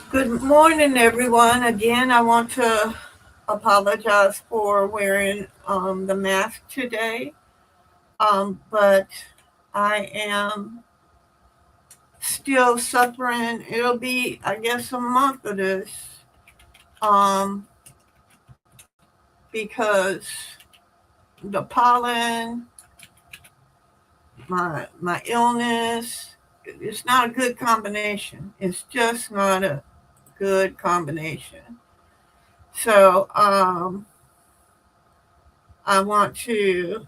Good morning, everyone. Again, I want to apologize for wearing the mask today, but I am still suffering. It'll be, I guess, a month of this um, because the pollen, my illness, it's not a good combination. It's just not a good combination. So I want to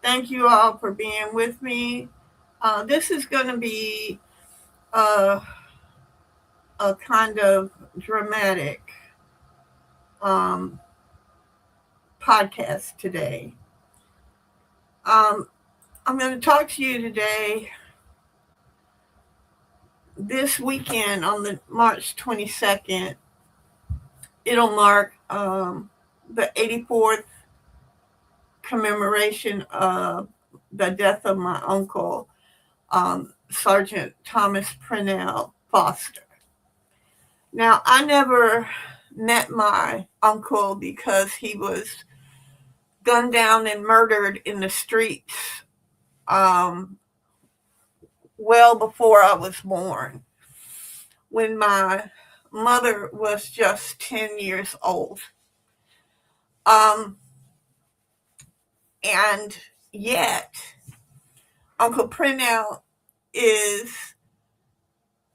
thank you all for being with me. This is going to be a, a kind of dramatic um, podcast today. Um, I'm going to talk to you today this weekend on the March 22nd. It'll mark the 84th commemoration of the death of my uncle, Sergeant Thomas Purnell Foster. Now, I never met my uncle because he was gunned down and murdered in the streets um, well before I was born, when my mother was just 10 years old. Um, and yet, Uncle Purnell is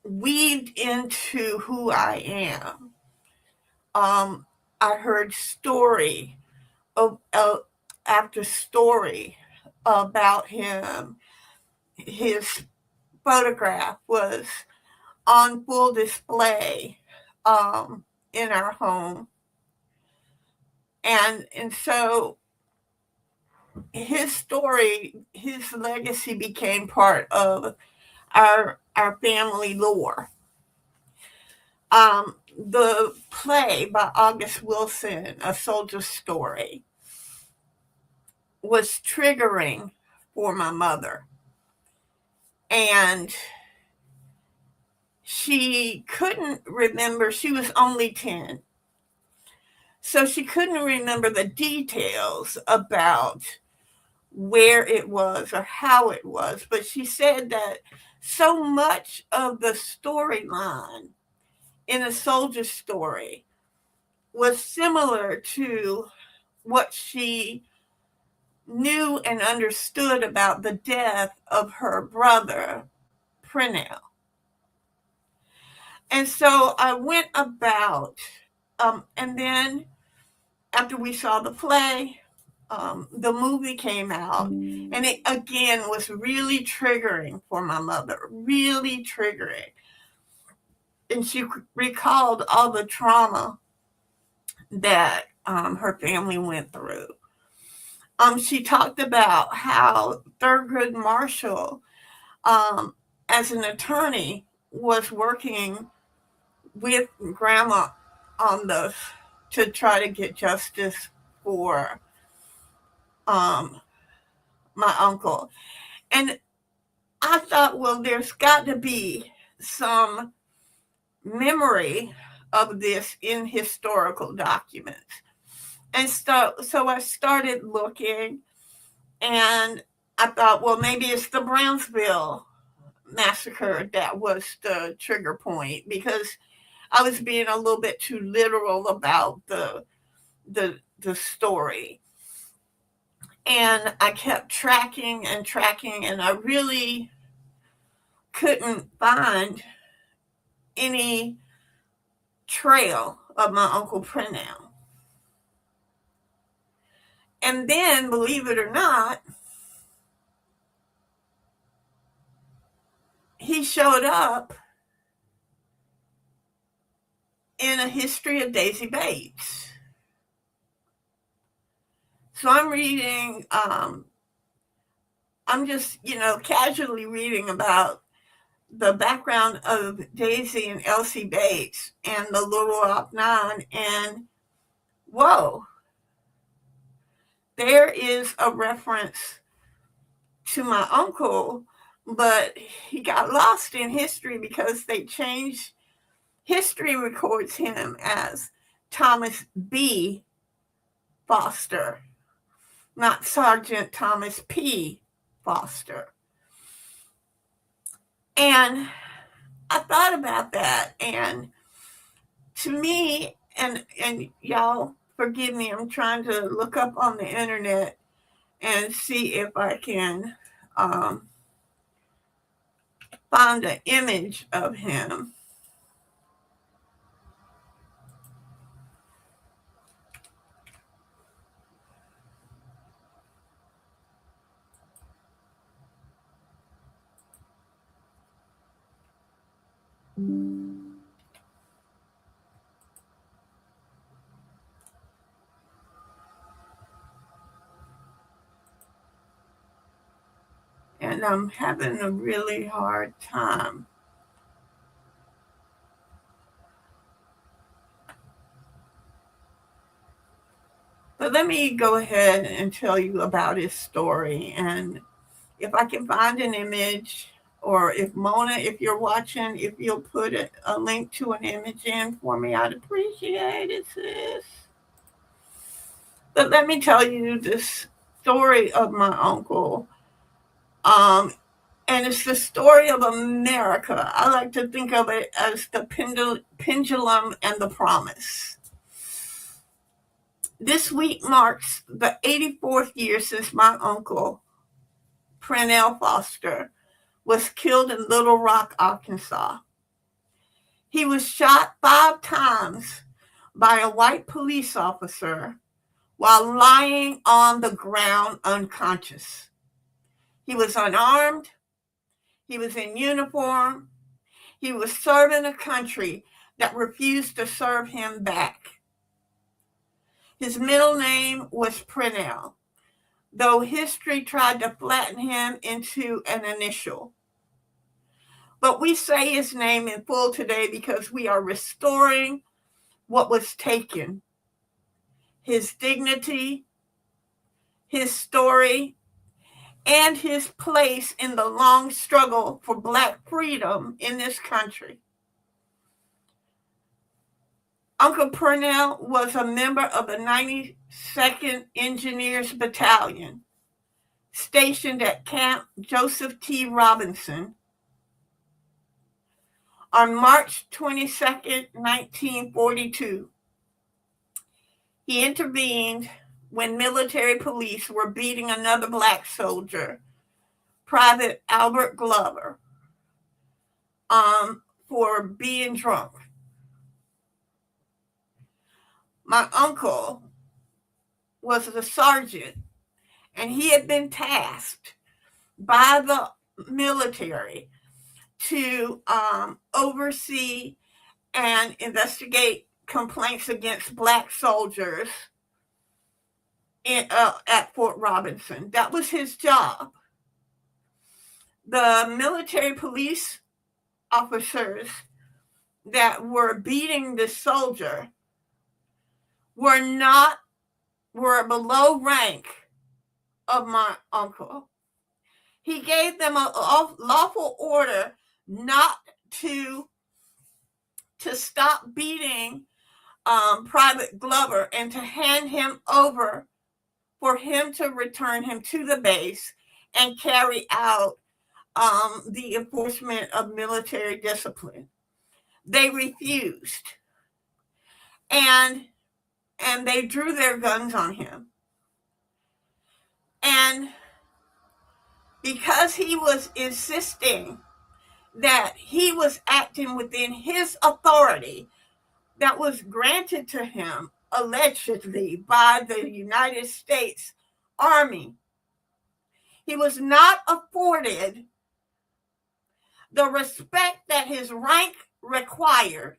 weaved into who I am. I heard story after story about him. His photograph was on full display in our home, and so his story, his legacy became part of our family lore. The play by August Wilson, A Soldier's Story, was triggering for my mother, and she couldn't remember. She was only 10, so she couldn't remember the details about where it was or how it was, but she said that so much of the storyline in A Soldier's Story was similar to what she knew and understood about the death of her brother, Purnell. And so I went about, and then after we saw the play, the movie came out, and it again was really triggering for my mother, really triggering. And she recalled all the trauma that her family went through. She talked about how Thurgood Marshall, as an attorney, was working with Grandma on the to try to get justice for um, my uncle. And I thought, well, there's got to be some memory of this in historical documents. And so I started looking, and I thought, well, maybe it's the Brownsville massacre that was the trigger point, because I was being a little bit too literal about the story. And I kept tracking and tracking, and I really couldn't find any trail of my Uncle Purnell. And then, believe it or not, he showed up in A History of Daisy Bates. So I'm reading, I'm just, casually reading about the background of Daisy and Elsie Bates and the Little Rock Nine, and whoa, there is a reference to my uncle, but he got lost in history because they changed History records him as Thomas B. Foster, not Sergeant Thomas P. Foster. And I thought about that, and to me, and y'all forgive me, I'm trying to look up on the internet and see if I can find an image of him. And I'm having a really hard time. But let me go ahead and tell you about his story. And if I can find an image, or if Mona, if you're watching, if you'll put a link to an image in for me, I'd appreciate it, sis. But let me tell you this story of my uncle. And it's the story of America. I like to think of it as the pendulum and the promise. This week marks the 84th year since my uncle, Pernell Foster, was killed in Little Rock, Arkansas. He was shot 5 times by a white police officer while lying on the ground unconscious. He was unarmed. He was in uniform. He was serving a country that refused to serve him back. His middle name was Pernell, though history tried to flatten him into an initial. But we say his name in full today because we are restoring what was taken. His dignity, his story, and his place in the long struggle for Black freedom in this country. Uncle Pernell was a member of the 92nd Engineers Battalion, stationed at Camp Joseph T. Robinson. On March 22nd, 1942, he intervened when military police were beating another Black soldier, Private Albert Glover, for being drunk. My uncle was a sergeant, and he had been tasked by the military to oversee and investigate complaints against Black soldiers at Fort Robinson. That was his job. The military police officers that were beating the soldier were below rank of my uncle. He gave them a lawful order not to stop beating Private Glover and to hand him over for him to return him to the base and carry out the enforcement of military discipline. They refused, and they drew their guns on him. And because he was insisting that he was acting within his authority that was granted to him allegedly by the United States Army, he was not afforded the respect that his rank required.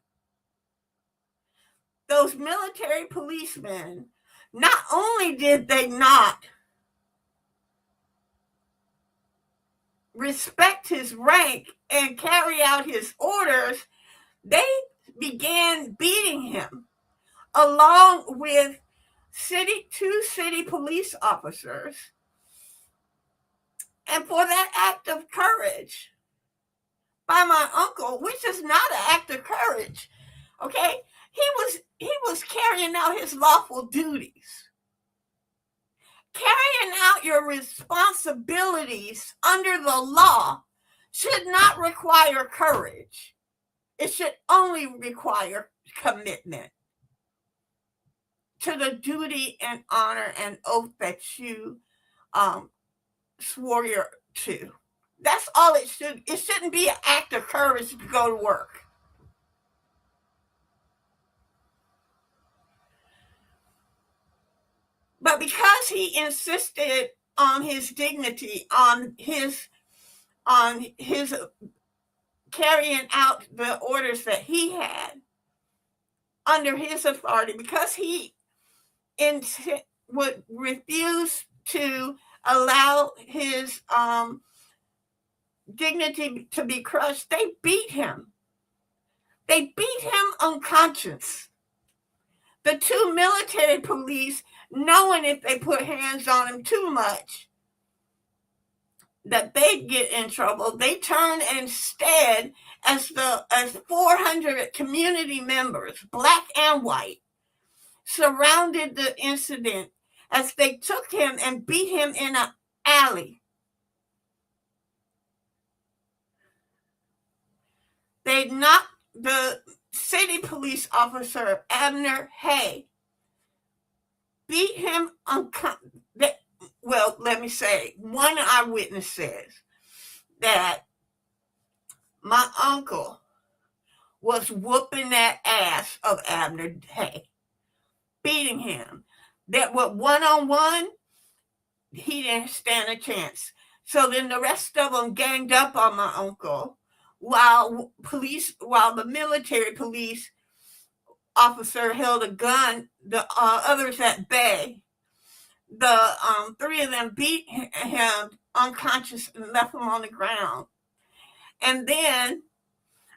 Those military policemen, not only did they not respect his rank and carry out his orders, they began beating him along with two city police officers. And for that act of courage, by my uncle, which is not an act of courage. Okay, he was carrying out his lawful duties. Carrying out your responsibilities under the law should not require courage. It should only require commitment to the duty and honor and oath that you swore to. That's all it should. It shouldn't be an act of courage to go to work. But because he insisted on his dignity, on his carrying out the orders that he had under his authority, because he would refuse to allow his dignity to be crushed, they beat him. They beat him unconscious. The two military police, knowing if they put hands on him too much, that they'd get in trouble, they turned instead as 400 community members, black and white, surrounded the incident as they took him and beat him in an alley. They knocked the city police officer, Abner Hay, beat him well, let me say, one eyewitness says that my uncle was whooping that ass of Abner Hay, beating him. That what one-on-one, he didn't stand a chance. So then the rest of them ganged up on my uncle while the military police officer held a gun, the others at bay. The three of them beat him unconscious and left him on the ground. And then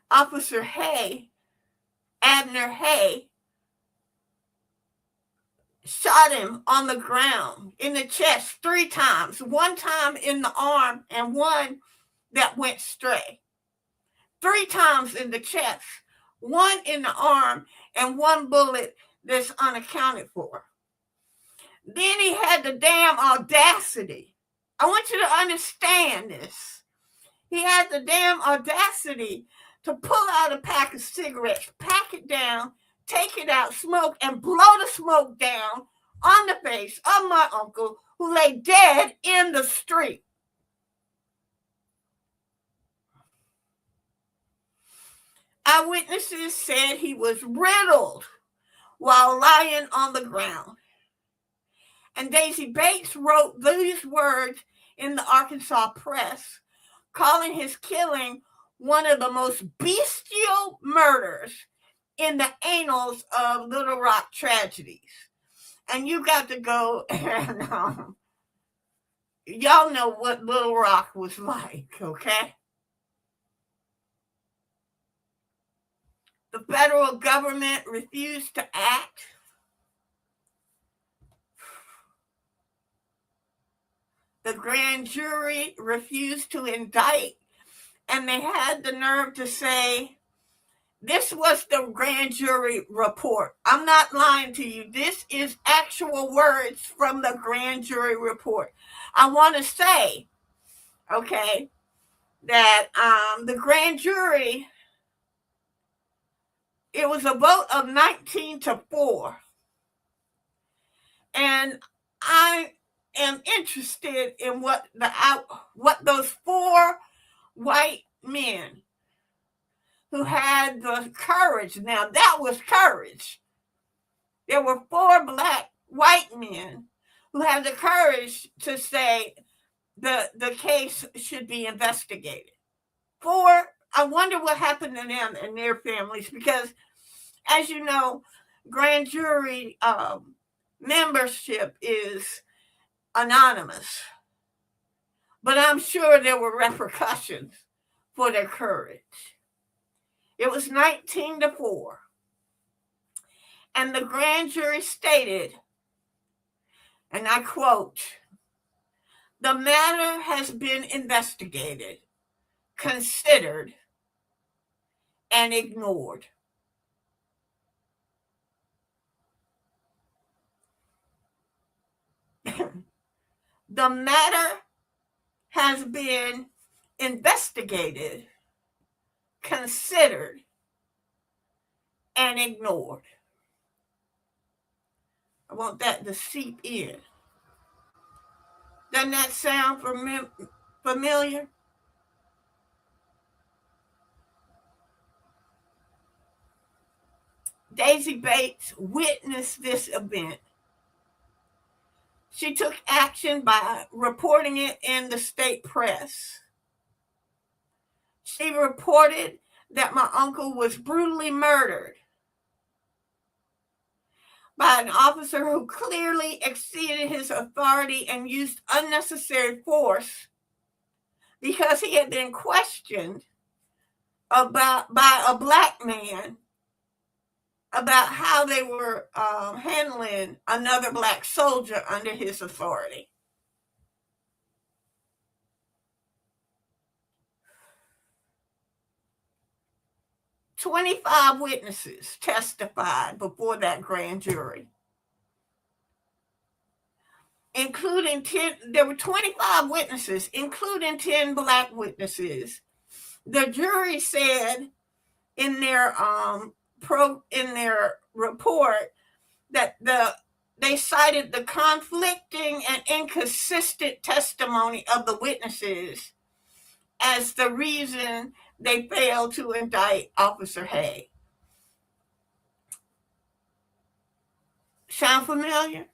Officer Hay, Abner Hay, shot him on the ground in the chest 3 times, one time in the arm and one that went stray. 3 times in the chest, one in the arm, and one bullet that's unaccounted for. Then he had the damn audacity. I want you to understand this. He had the damn audacity to pull out a pack of cigarettes, pack it down, take it out, smoke, and blow the smoke down on the face of my uncle, who lay dead in the street. Eyewitnesses said he was riddled while lying on the ground. And Daisy Bates wrote these words in the Arkansas Press, calling his killing one of the most bestial murders in the annals of Little Rock tragedies. And you got to go and y'all know what Little Rock was like, okay? The federal government refused to act. The grand jury refused to indict, and they had the nerve to say, this was the grand jury report. I'm not lying to you. This is actual words from the grand jury report. I want to say, okay, that the grand jury, it was a vote of 19-4. And I am interested in what those 4 white men who had the courage. Now that was courage. There were 4 black white men who had the courage to say the case should be investigated. 4, I wonder what happened to them and their families, because as you know, grand jury membership is anonymous. But I'm sure there were repercussions for their courage. It was 19-4. And the grand jury stated, and I quote, "The matter has been investigated, considered, and ignored. The matter has been investigated, considered, and ignored. I want that to seep in. Doesn't that sound familiar? Daisy Bates witnessed this event. She took action by reporting it in the state press. She reported that my uncle was brutally murdered by an officer who clearly exceeded his authority and used unnecessary force because he had been questioned by a black man about how they were handling another black soldier under his authority. "25 witnesses testified before that grand jury, including 10. There were 25 witnesses, including 10 black witnesses. The jury said in their report that they cited the conflicting and inconsistent testimony of the witnesses as the reason they failed to indict Officer Hay." Sound familiar?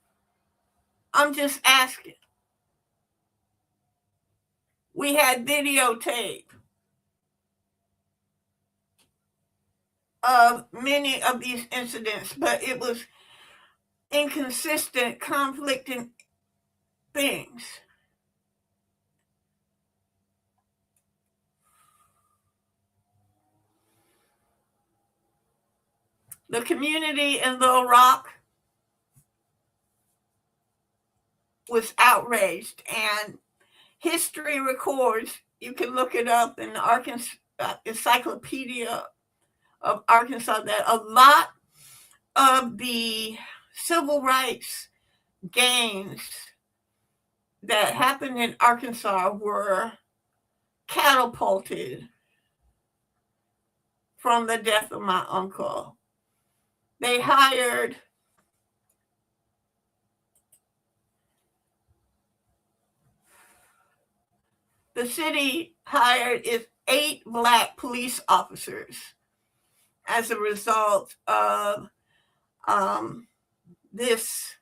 I'm just asking. We had videotape of many of these incidents, but it was inconsistent, conflicting things. The community in Little Rock was outraged, and history records, you can look it up in the Arkansas Encyclopedia of Arkansas, that a lot of the civil rights gains that happened in Arkansas were catapulted from the death of my uncle. They hired the city hired 8 black police officers as a result of this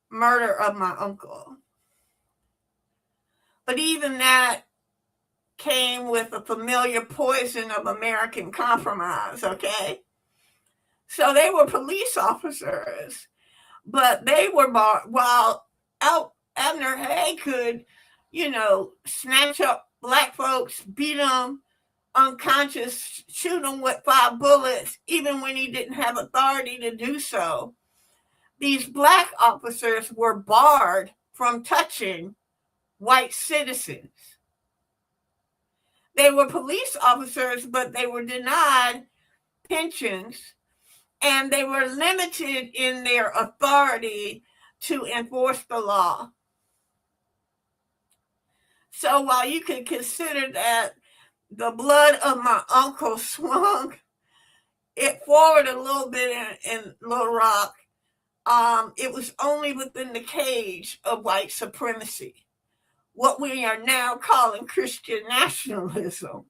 murder of my uncle. But even that came with a familiar poison of American compromise, okay? So they were police officers, but they were while Abner Hay could, snatch up black folks, beat them unconscious, shoot them with 5 bullets, even when he didn't have authority to do so. These black officers were barred from touching white citizens. They were police officers, but they were denied pensions, and they were limited in their authority to enforce the law. So while you can consider that the blood of my uncle swung it forward a little bit in Little Rock, it was only within the cage of white supremacy, what we are now calling Christian nationalism.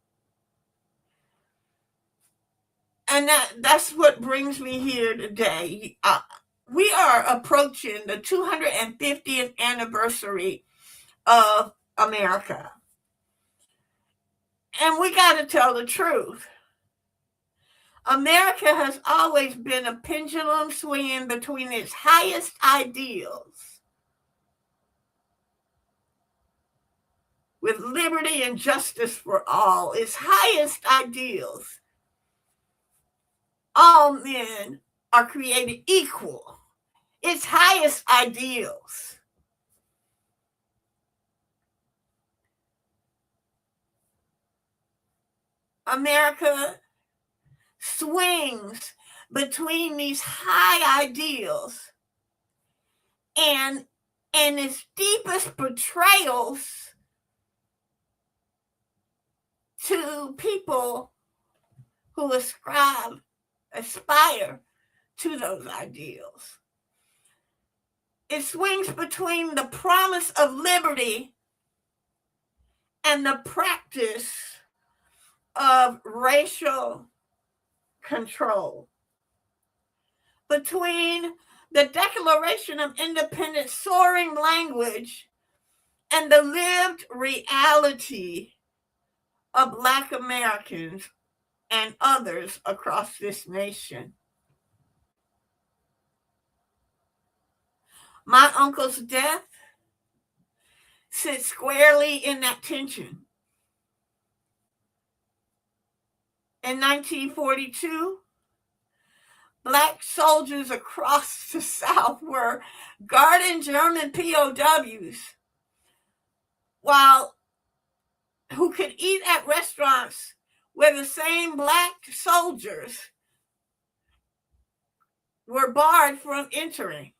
And that's what brings me here today. We are approaching the 250th anniversary of America. And we got to tell the truth. America has always been a pendulum swinging between its highest ideals, with liberty and justice for all, its highest ideals. All men are created equal. Its highest ideals. America swings between these high ideals and its deepest betrayals to people who aspire to those ideals. It swings between the promise of liberty and the practice of racial control. Between the Declaration of Independence soaring language and the lived reality of Black Americans and others across this nation. My uncle's death sits squarely in that tension. In 1942, Black soldiers across the South were guarding German POWs who could eat at restaurants where the same Black soldiers were barred from entering.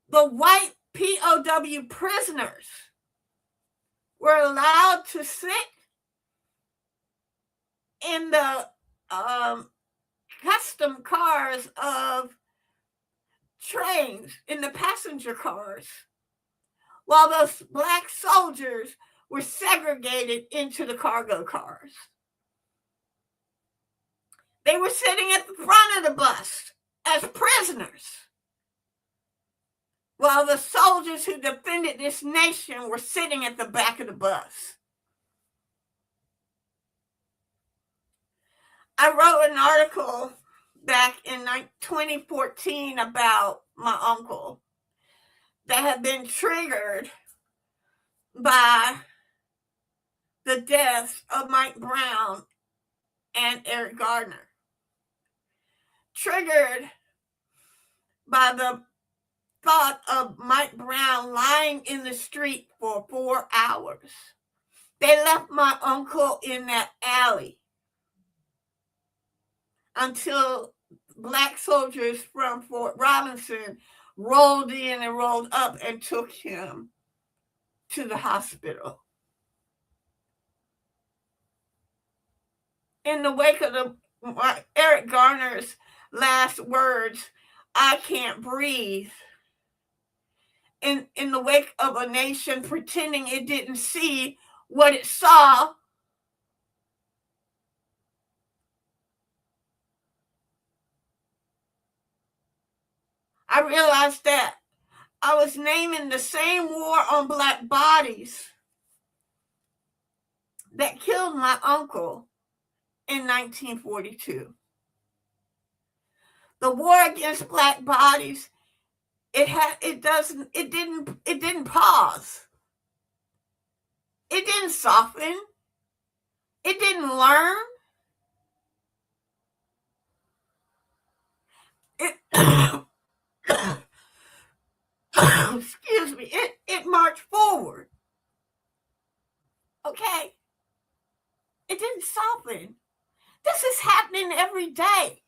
The white POW prisoners were allowed to sit in the custom cars of trains, in the passenger cars, while those Black soldiers were segregated into the cargo cars. They were sitting at the front of the bus as prisoners, while the soldiers who defended this nation were sitting at the back of the bus. I wrote an article back in 2014 about my uncle that had been triggered by the deaths of Mike Brown and Eric Garner. Triggered by the thought of Mike Brown lying in the street for 4 hours. They left my uncle in that alley until Black soldiers from Fort Robinson rolled in and rolled up and took him to the hospital. In the wake of Eric Garner's last words, "I can't breathe," in the wake of a nation pretending it didn't see what it saw, I realized that I was naming the same war on Black bodies that killed my uncle in 1942. The war against Black bodies, it didn't pause. It didn't soften. It didn't learn. Excuse me, it marched forward. Okay? It didn't soften. This is happening every day.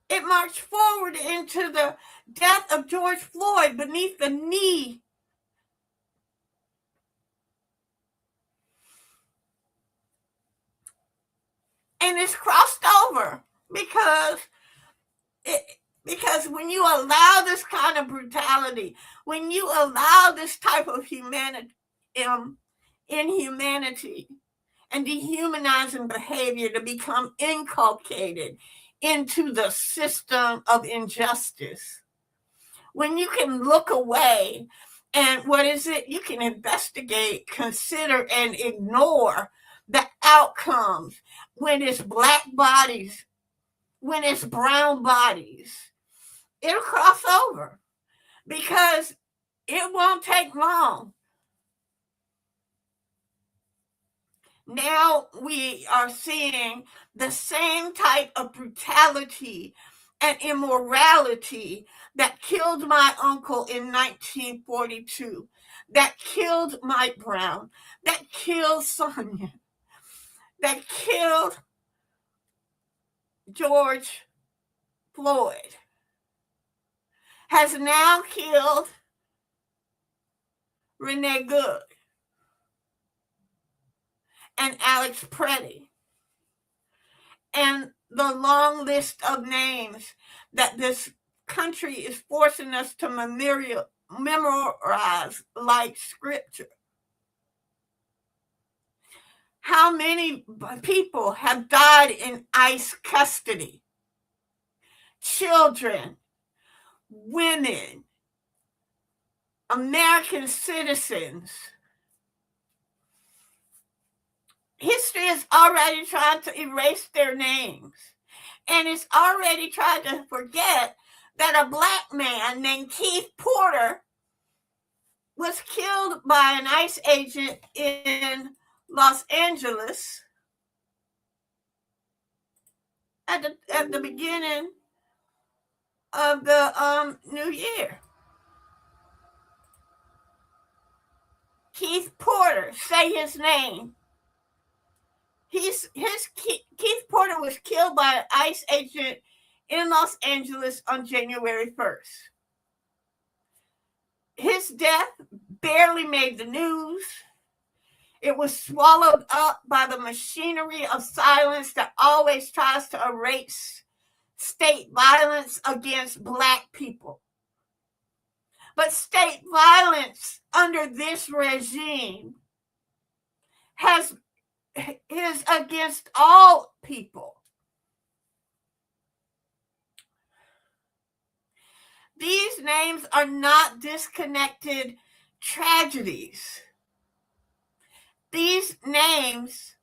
It marched forward into the death of George Floyd beneath the knee and it's crossed over because when you allow this kind of brutality, when you allow this type of inhumanity and dehumanizing behavior to become inculcated into the system of injustice, when you can look away and you can investigate, consider, and ignore the outcomes when it's Black bodies, when it's brown bodies, it'll cross over because it won't take long. Now we are seeing the same type of brutality and immorality that killed my uncle in 1942, that killed Mike Brown, that killed Sonia, that killed George Floyd has now killed Renee Good and Alex Preddy, and the long list of names that this country is forcing us to memorize like scripture. How many people have died in ICE custody? Children, women, American citizens. History has already tried to erase their names, and it's already tried to forget that a black man named Keith Porter was killed by an ICE agent in Los Angeles at the beginning of the new year. Keith Porter, say his name. Keith Porter was killed by an ICE agent in Los Angeles on January 1st. His death barely made the news. It was swallowed up by the machinery of silence that always tries to erase state violence against Black people. But state violence under this regime is against all people. These names are not disconnected tragedies. These names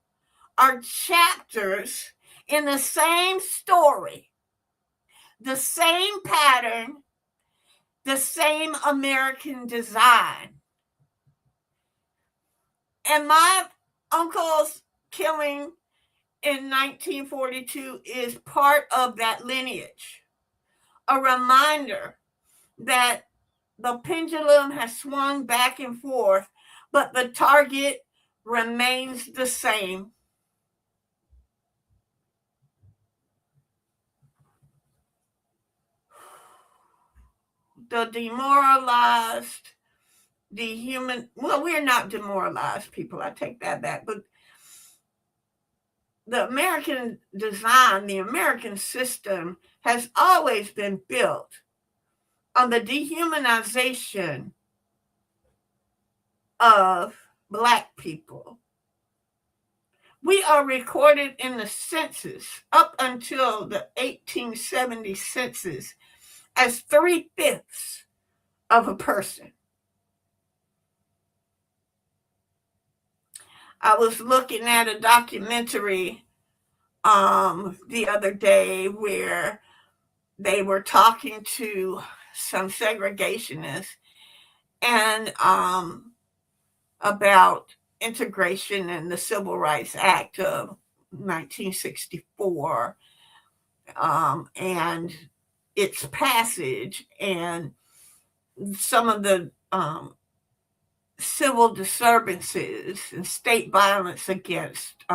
are chapters in the same story, the same pattern, the same American design. And my uncle's killing in 1942 is part of that lineage, a reminder that the pendulum has swung back and forth, but the target remains the same. The demoralized, we're not demoralized people, I take that back, but the American design, the American system has always been built on the dehumanization of Black people. We are recorded in the census up until the 1870 census as 3/5 of a person. I was looking at a documentary the other day where they were talking to some segregationists and about integration in the Civil Rights Act of 1964 and its passage and some of the civil disturbances and state violence against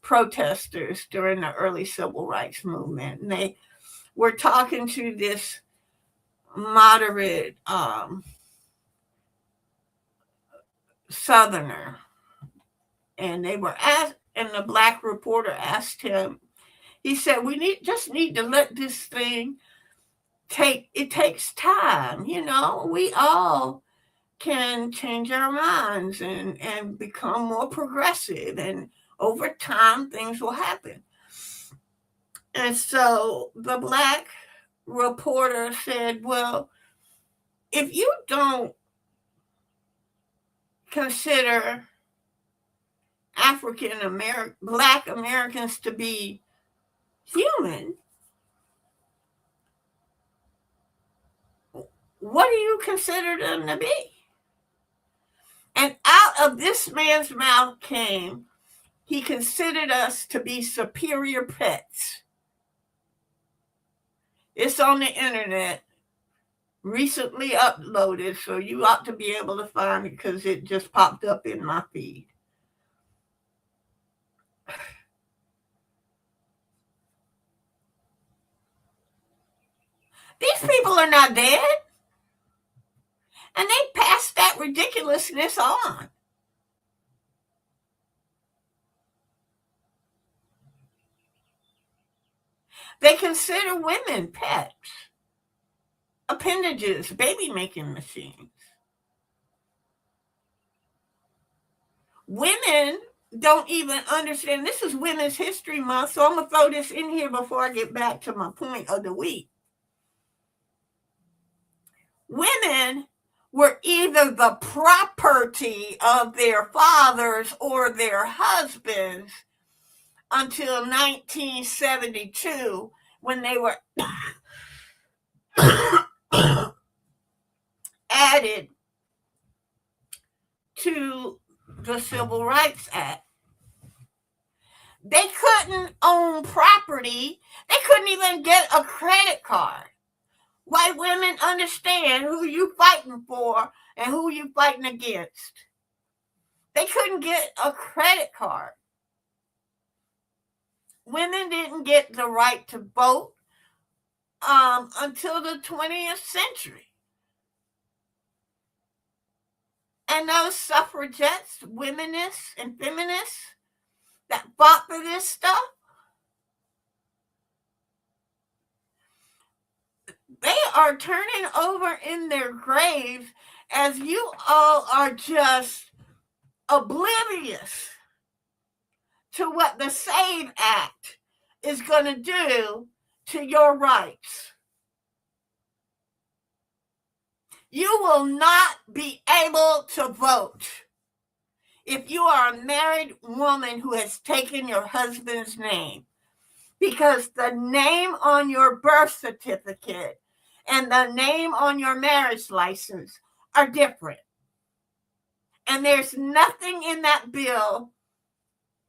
protesters during the early civil rights movement. And they were talking to this moderate Southerner, and they were asked, and the Black reporter asked him, he said, we just need to let this thing it takes time. We all can change our minds and become more progressive, and over time things will happen. And so the Black reporter said, well, if you don't consider Black Americans to be human, what do you consider them to be? And out of this man's mouth came, he considered us to be superior pets. It's on the internet, recently uploaded, so you ought to be able to find it because it just popped up in my feed. These people are not dead. And they passed that ridiculousness on. They consider women pets, appendages, baby making machines. Women don't even understand. This is Women's History Month, so I'm going to throw this in here before I get back to my point of the week. Women were either the property of their fathers or their husbands until 1972, when they were added to the Civil Rights Act. They couldn't own property. They couldn't even get a credit card. White women understand who you fighting for and who you fighting against. They couldn't get a credit card. Women didn't get the right to vote until the 20th century. And those suffragettes, womenists, and feminists that fought for this stuff, they are turning over in their graves as you all are just oblivious to what the SAVE Act is going to do to your rights. You will not be able to vote if you are a married woman who has taken your husband's name, because the name on your birth certificate and the name on your marriage license are different. And there's nothing in that bill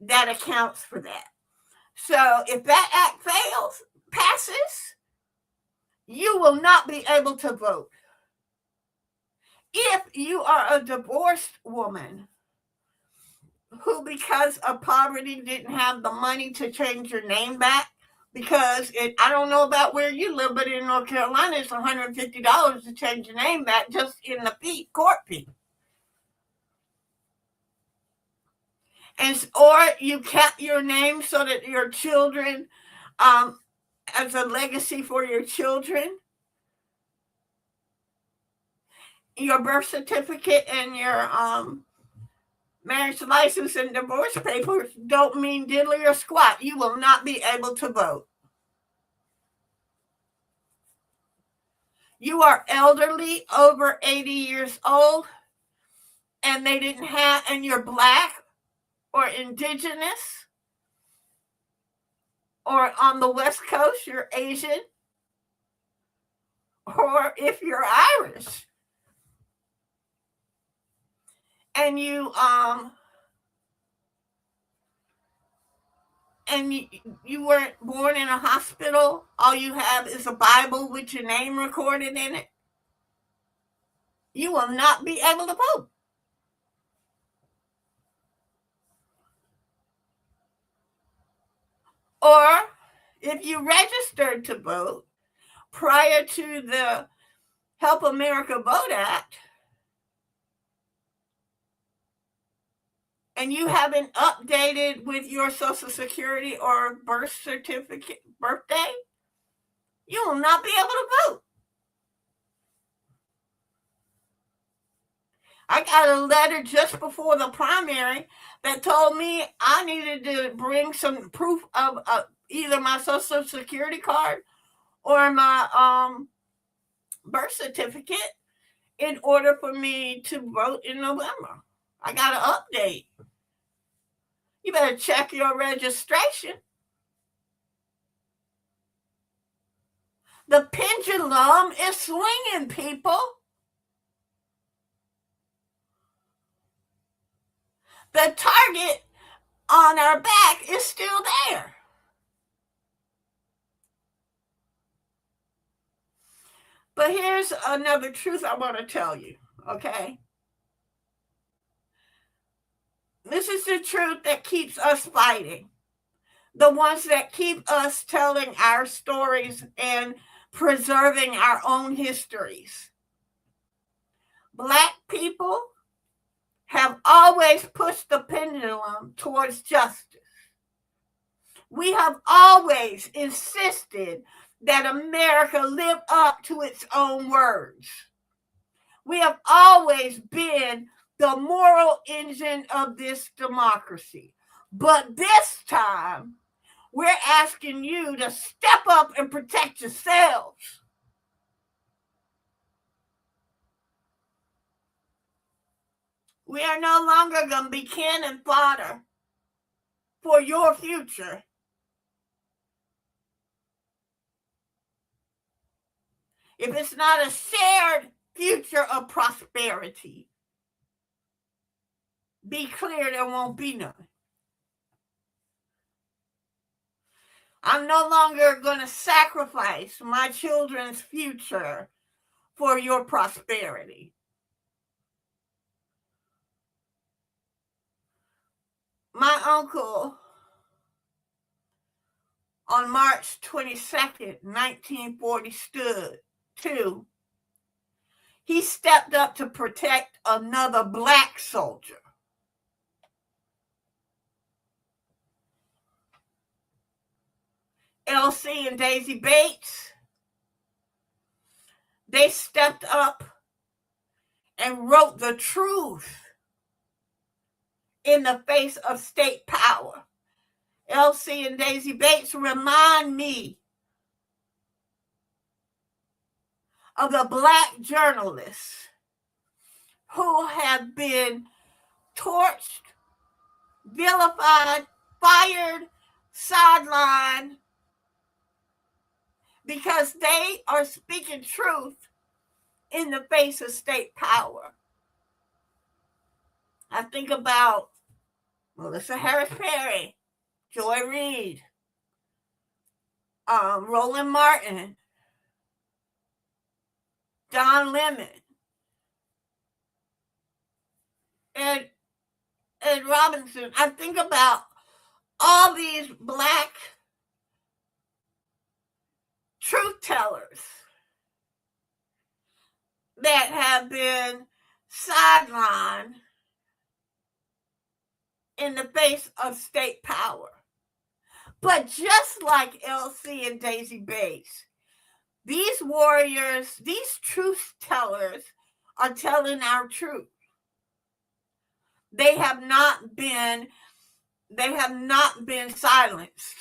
that accounts for that. So if that act passes, you will not be able to vote. If you are a divorced woman who, because of poverty, didn't have the money to change your name back, because I don't know about where you live, but in North Carolina, it's $150 to change your name back just in the court fee. Or you kept your name so that your children, as a legacy for your children, your birth certificate and your marriage license and divorce papers don't mean diddly or squat. You will not be able to vote. You are elderly, over 80 years old, and they didn't have, and you're Black or Indigenous, or on the West Coast, you're Asian, or if you're Irish, and you weren't born in a hospital, all you have is a Bible with your name recorded in it, you will not be able to vote. Or if you registered to vote prior to the Help America Vote Act, and you haven't updated with your Social Security or birth certificate birthday, you will not be able to vote. I got a letter just before the primary that told me I needed to bring some proof of either my Social Security card or my birth certificate in order for me to vote in November. I got to update. You better check your registration. The pendulum is swinging, people. The target on our back is still there. But here's another truth I want to tell you, okay? This is the truth that keeps us fighting. the ones that keep us telling our stories and preserving our own histories. Black people have always pushed the pendulum towards justice. We have always insisted that America live up to its own words. We have always been the moral engine of this democracy. But this time, we're asking you to step up and protect yourselves. We are no longer going to be cannon fodder for your future. If it's not a shared future of prosperity, be clear there won't be none. I'm no longer going to sacrifice my children's future for your prosperity. My uncle, on March 22nd, 1942, he stepped up to protect another black soldier. Elsie and Daisy Bates, they stepped up and wrote the truth in the face of state power. Elsie and Daisy Bates remind me of the black journalists who have been torched, vilified, fired, sidelined, because they are speaking truth in the face of state power. I think about Melissa Harris Perry, Joy Reid, Roland Martin, Don Lemon, and Robinson. I think about all these black truth tellers that have been sidelined in the face of state power. But just like Elsie and Daisy Bates, these warriors, these truth tellers are telling our truth. They have not been silenced.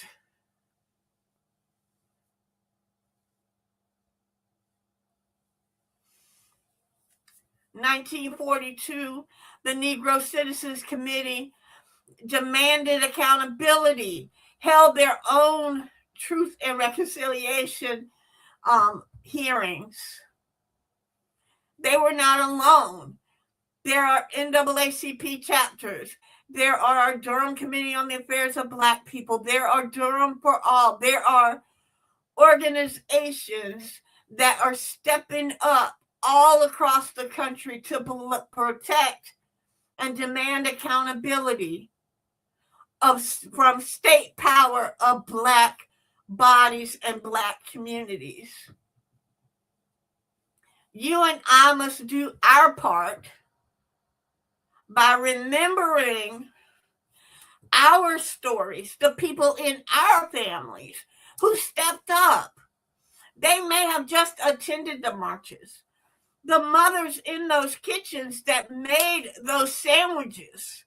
In 1942, the Negro Citizens Committee demanded accountability, held their own Truth and Reconciliation hearings. They were not alone. There are NAACP chapters. There are Durham Committee on the Affairs of Black People. There are Durham for All. There are organizations that are stepping up all across the country to protect and demand accountability from state power of black bodies and black communities. You and I must do our part by remembering our stories, the people in our families who stepped up. They may have just attended the marches. The mothers in those kitchens that made those sandwiches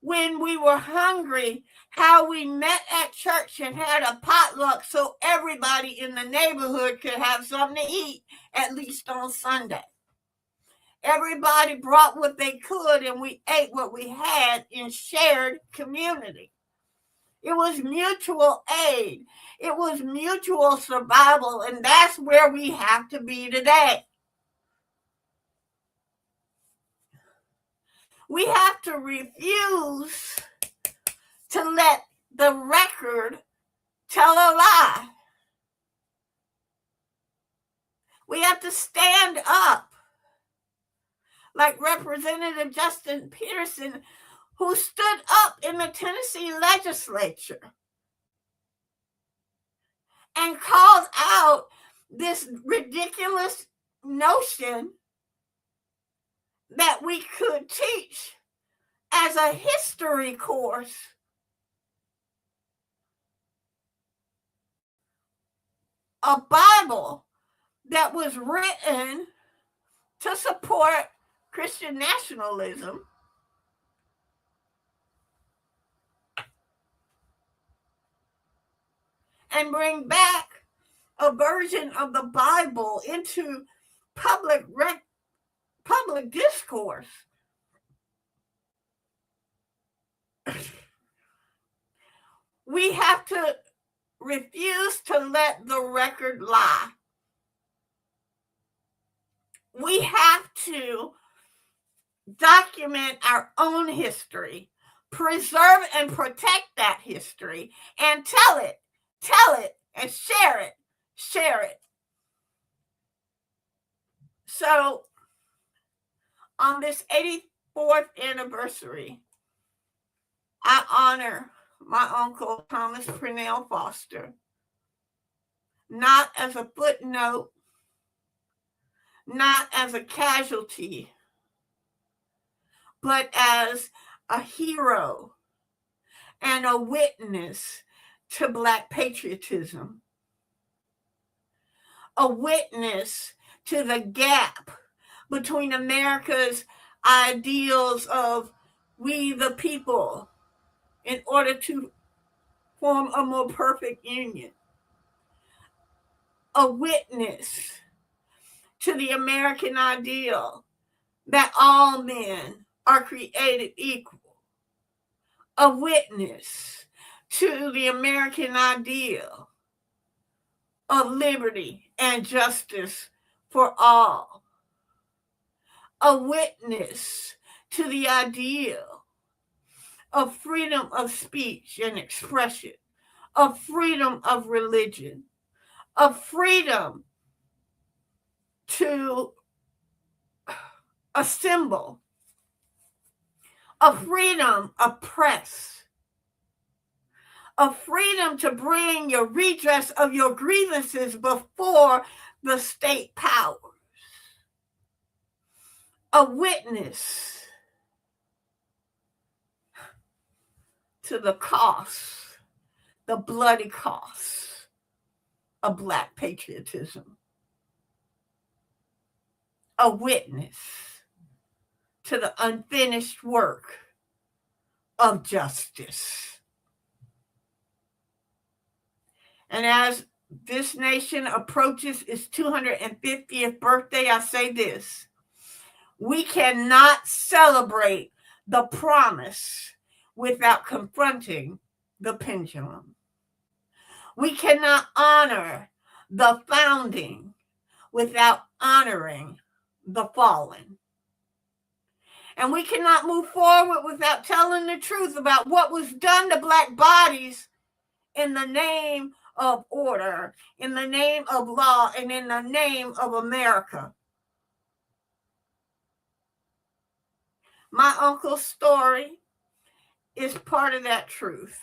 when we were hungry, how we met at church and had a potluck so everybody in the neighborhood could have something to eat, at least on Sunday. Everybody brought what they could and we ate what we had in shared community. It was mutual aid. It was mutual survival, and that's where we have to be today. We have to refuse to let the record tell a lie. We have to stand up like Representative Justin Peterson, who stood up in the Tennessee legislature and called out this ridiculous notion that we could teach as a history course a Bible that was written to support Christian nationalism and bring back a version of the Bible into public discourse. We have to refuse to let the record lie. We have to document our own history, preserve and protect that history, and tell it, and share it. So, on this 84th anniversary, I honor my uncle, Thomas Purnell Foster, not as a footnote, not as a casualty, but as a hero and a witness to Black patriotism, a witness to the gap between America's ideals of we the people in order to form a more perfect union, a witness to the American ideal that all men are created equal, a witness to the American ideal of liberty and justice for all, a witness to the ideal of freedom of speech and expression, of freedom of religion, of freedom to assemble, of freedom of press, of freedom to bring your redress of your grievances before the state powers, a witness to the cost, the bloody cost of Black patriotism, a witness to the unfinished work of justice. And as this nation approaches its 250th birthday, I say this: we cannot celebrate the promise without confronting the pendulum. We cannot honor the founding without honoring the fallen. And we cannot move forward without telling the truth about what was done to Black bodies in the name of order, in the name of law, and in the name of America. My uncle's story is part of that truth.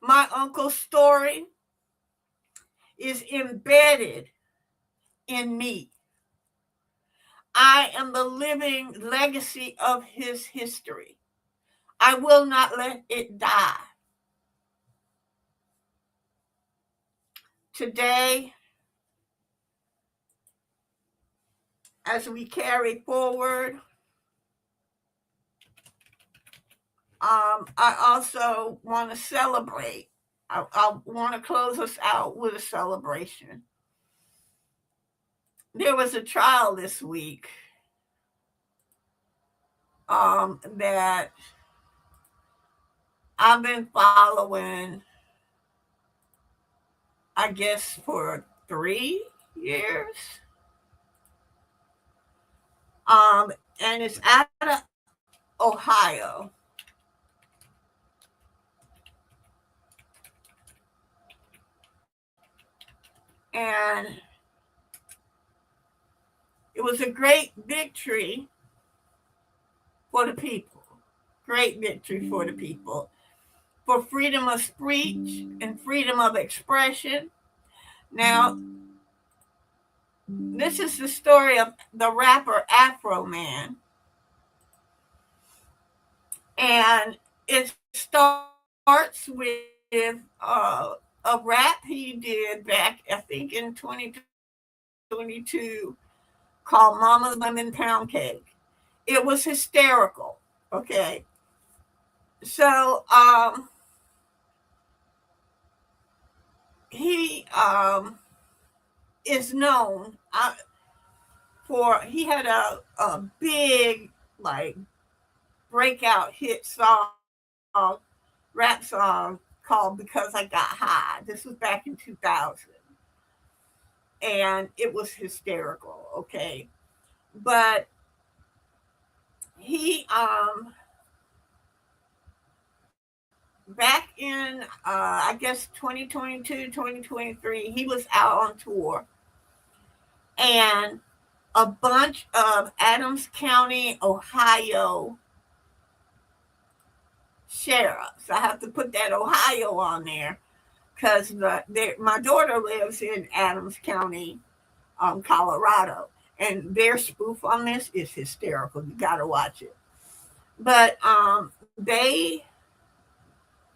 My uncle's story is embedded in me. I am the living legacy of his history. I will not let it die. Today, as we carry forward, I also want to celebrate. I want to close us out with a celebration. There was a trial this week that I've been following, I guess, for 3 years. And it's out of Ohio. And it was a great victory for the people. Great victory for the people. For freedom of speech and freedom of expression. Now, this is the story of the rapper Afro Man. And it starts with a rap he did back, I think, in 2022 called Mama's Lemon Pound Cake. It was hysterical, okay? So he is known for, he had a big, like, breakout hit song, rap song called Because I Got High. This was back in 2000. And it was hysterical, okay? But he, back in, I guess, 2022, 2023, he was out on tour. And a bunch of Adams County, Ohio sheriffs, I have to put that Ohio on there because my daughter lives in Adams County, Colorado, and their spoof on this is hysterical. You got to watch it. But they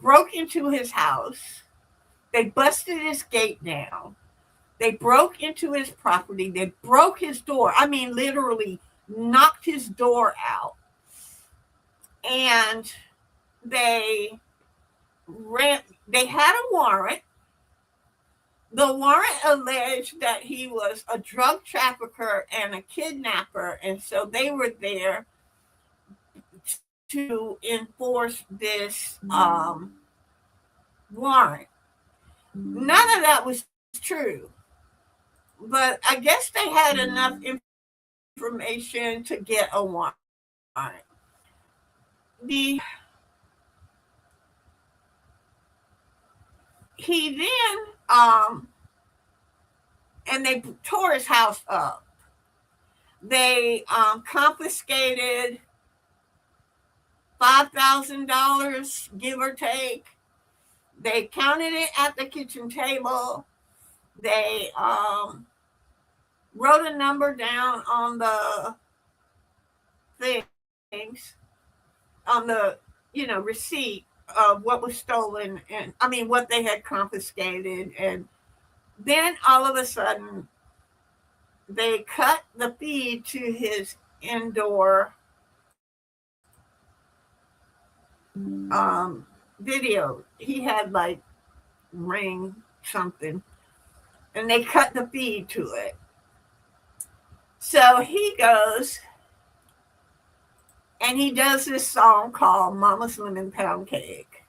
broke into his house. They busted his gate down. They broke into his property. They broke his door. I mean, literally knocked his door out. And they had a warrant. The warrant alleged that he was a drug trafficker and a kidnapper, and so they were there to enforce this warrant. None of that was true, but I guess they had enough information to get a warrant. He then and they tore his house up. They confiscated $5,000, give or take. They counted it at the kitchen table. They wrote a number down on the things, on the receipt of what was stolen, and I mean what they had confiscated. And then all of a sudden they cut the feed to his indoor video. He had like Ring something, and they cut the feed to it. So he goes and he does this song called Mama's Lemon Pound Cake.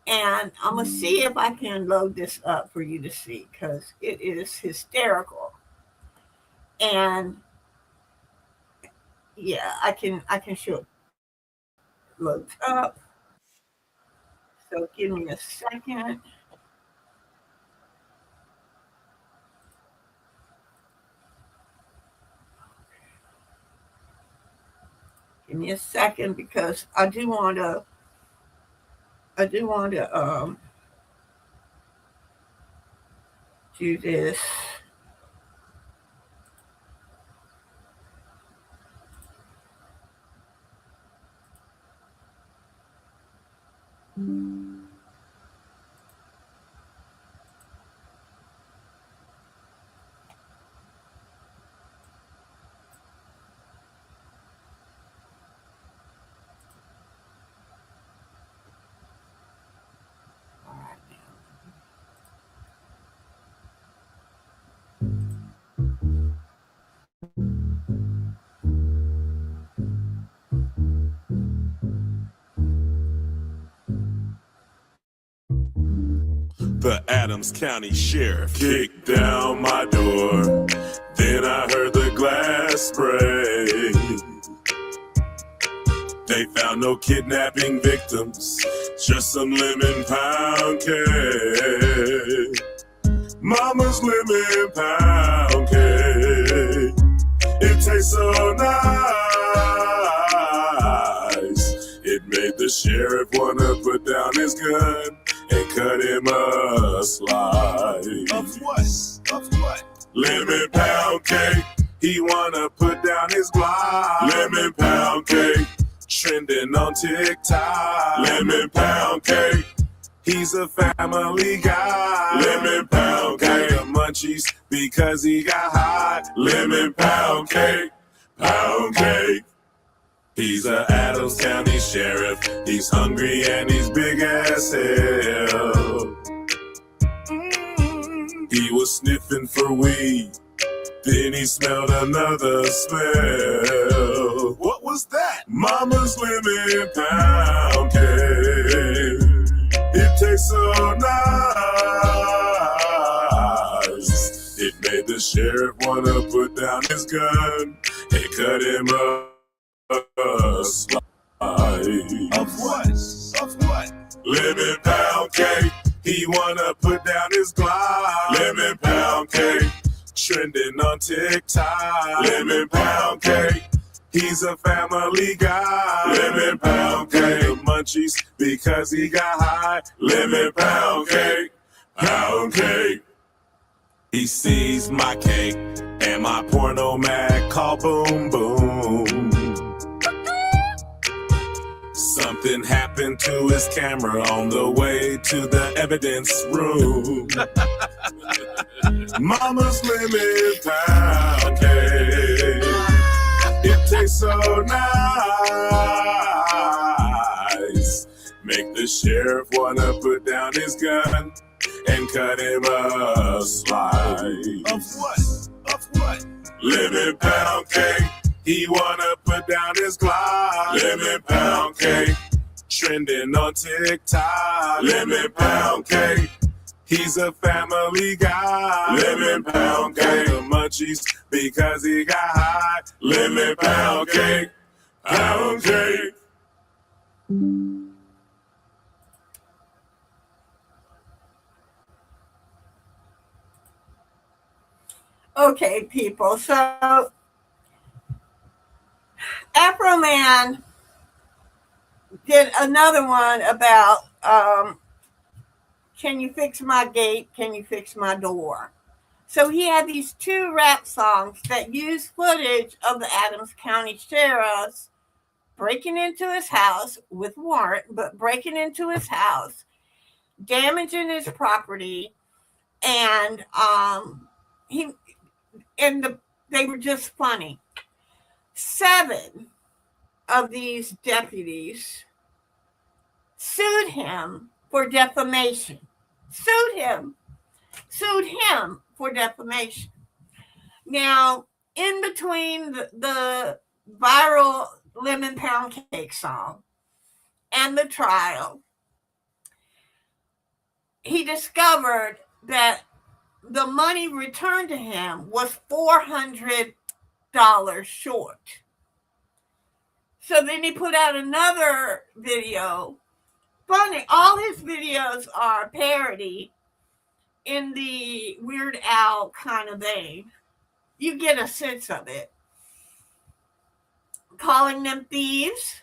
And I'm going to see if I can load this up for you to see, because it is hysterical. And yeah, I can show it. Loads up. So give me a second. Give me a second, because I do want to do this. The Adams County Sheriff kicked down my door. Then I heard the glass break. They found no kidnapping victims, just some lemon pound cake. Mama's lemon pound cake. It tastes so nice. sheriff wanna put down his gun and cut him a slice. Of what? Of what? Lemon pound cake. He wanna put down his block. Lemon pound cake. Trending on TikTok. Lemon pound cake. He's a family guy. Lemon pound cake. The munchies because he got hot. Lemon pound cake. Pound cake. He's a Adams County sheriff. He's hungry and he's big as hell. He was sniffing for weed. Then he smelled another smell. What was that? Mama's lemon pound cake. It tastes so nice. It made the sheriff wanna put down his gun and cut him a slice. Of what? Of what? Lemon pound cake. He wanna put down his Glock. Lemon pound cake. Trending on TikTok. Lemon pound cake. He's a family guy. Lemon pound cake. The munchies because he got high. Lemon pound cake. Pound cake. He sees my cake and my porno mag call boom boom. Something happened to his camera on the way to the evidence room. Mama's lemon pound cake. It tastes so nice. Make the sheriff wanna put down his gun and cut him a slice. Of what? Of what? Lemon pound cake. He wanna put down his Glock. Lemon pound cake. Trending on TikTok. Lemon pound cake. He's a family guy. Lemon pound cake. The munchies because he got high. Lemon pound cake. Pound cake. Okay, people. So, Afro Man did another one about can you fix my gate? Can you fix my door? So he had these two rap songs that use footage of the Adams County sheriffs breaking into his house with warrant, but breaking into his house, damaging his property, and they were just funny. 7 of these deputies sued him for defamation. Sued him for defamation. Now, in between the viral Lemon Pound Cake song and the trial, he discovered that the money returned to him was $400 short. So then he put out another video. Funny, all his videos are parody in the Weird Al kind of vein. You get a sense of it. Calling them thieves.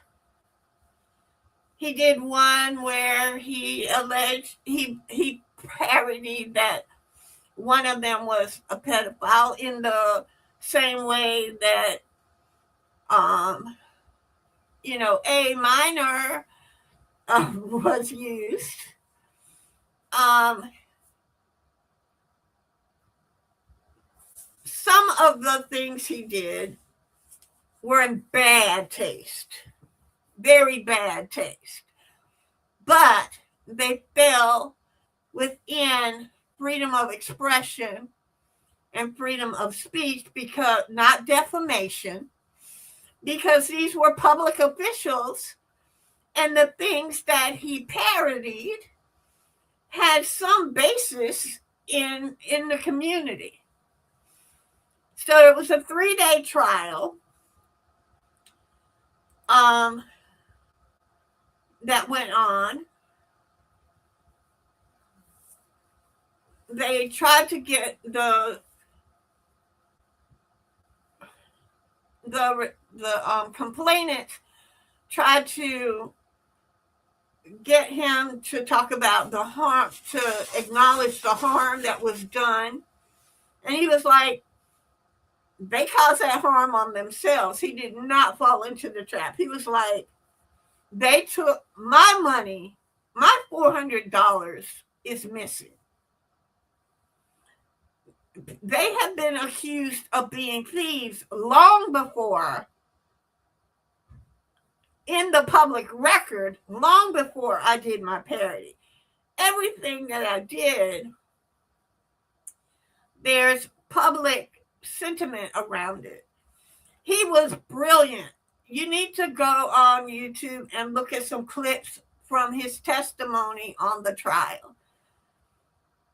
He did one where he alleged, he parodied that one of them was a pedophile in the same way that, a minor was used. Some of the things he did were in bad taste, very bad taste, but they fell within freedom of expression and freedom of speech, because not defamation, because these were public officials, and the things that he parodied had some basis in the community. So it was a 3-day trial that went on. They tried to get the complainant tried to get him to talk about the harm, to acknowledge the harm that was done. And he was like, they caused that harm on themselves. He did not fall into the trap. He was like, they took my money, my $400 is missing. They have been accused of being thieves long before, in the public record, long before I did my parody. Everything that I did, there's public sentiment around it. He was brilliant. You need to go on YouTube and look at some clips from his testimony on the trial.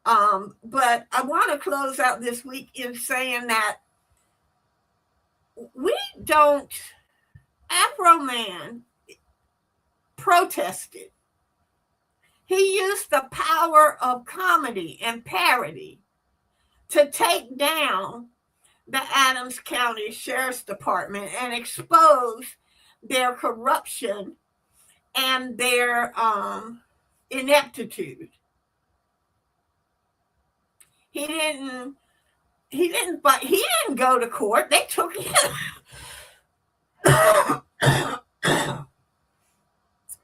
But I want to close out this week in saying that we don't, Afro Man protested. He used the power of comedy and parody to take down the Adams County Sheriff's Department and expose their corruption and their ineptitude. He didn't go to court. They took him.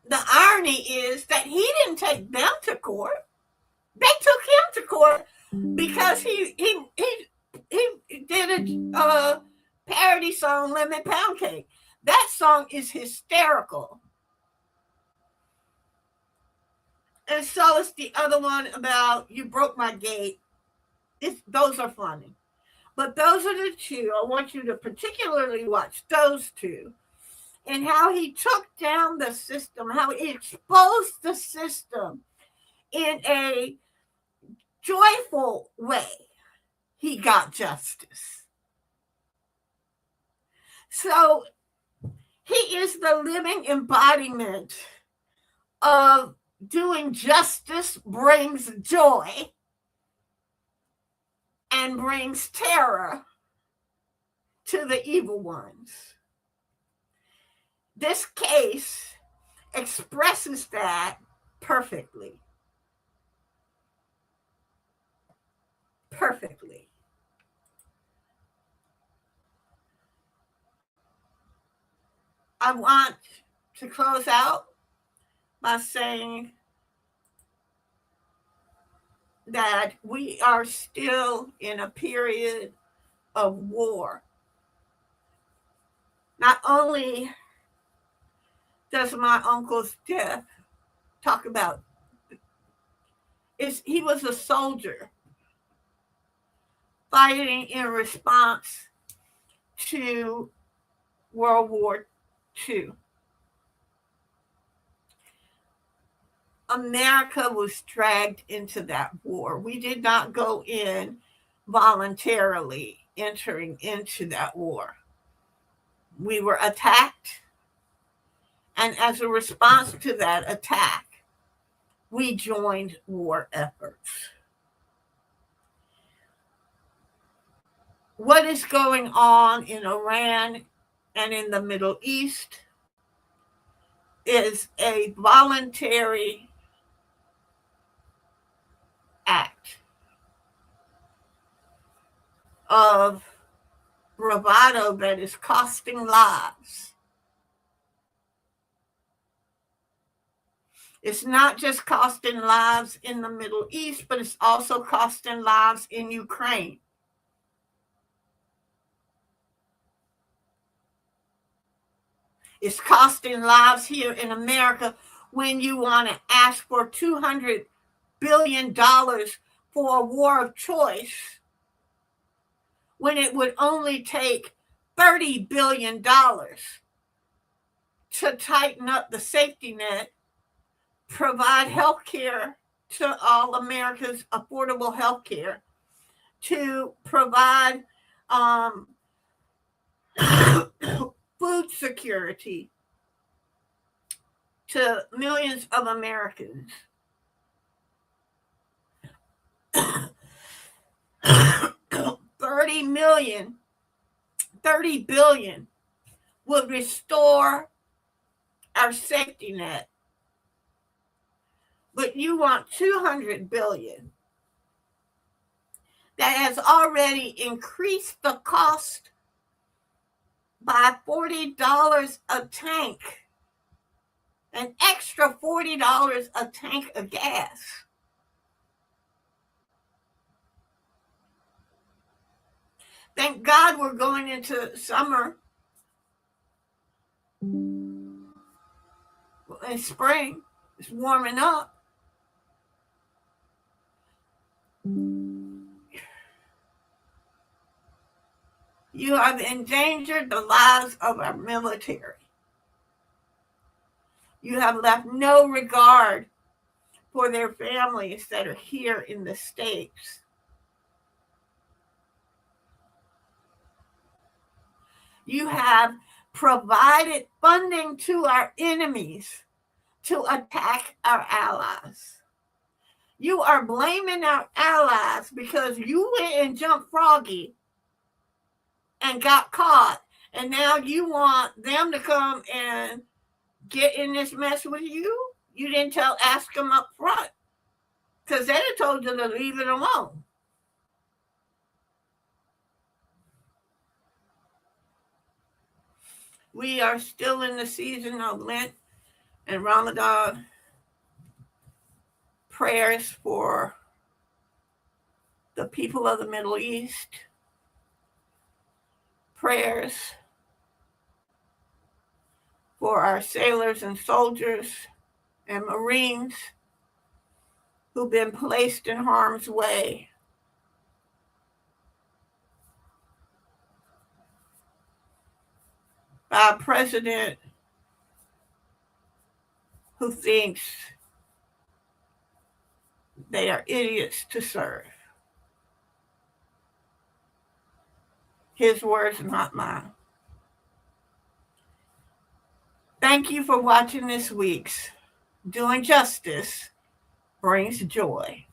The irony is that he didn't take them to court. They took him to court because he did a parody song, Lemon Pound Cake. That song is hysterical. And so is the other one about You Broke My Gate. Those are funny. But those are the two. I want you to particularly watch those two. And how he took down the system, how he exposed the system in a joyful way. He got justice. So he is the living embodiment of doing justice brings joy and brings terror to the evil ones. This case expresses that perfectly. Perfectly. I want to close out by saying that we are still in a period of war. Not only does my uncle's death talk about, he was a soldier fighting in response to World War II. America was dragged into that war. We did not go in voluntarily entering into that war. We were attacked, and as a response to that attack, we joined war efforts. What is going on in Iran and in the Middle East is a voluntary act of bravado that is costing lives. It's not just costing lives in the Middle East, but it's also costing lives in Ukraine. It's costing lives here in America when you want to ask for $200 billion for a war of choice, when it would only take $30 billion to tighten up the safety net, provide health care to all America's affordable health care, to provide food security to millions of Americans. $30 billion would restore our safety net but you want $200 billion. That has already increased the cost by $40 a tank, an extra $40 a tank of gas. Thank God we're going into summer and spring. It's warming up. You have endangered the lives of our military. You have left no regard for their families that are here in the States. You have provided funding to our enemies to attack our allies. You are blaming our allies because you went and jumped Froggy and got caught, and now you want them to come and get in this mess with you? You didn't ask them up front, because they'd have told you to leave it alone. We are still in the season of Lent and Ramadan. Prayers for the people of the Middle East. Prayers for our sailors and soldiers and Marines who've been placed in harm's way. By a president who thinks they are idiots to serve. His words, not mine. Thank you for watching this week's Doing Justice Brings Joy.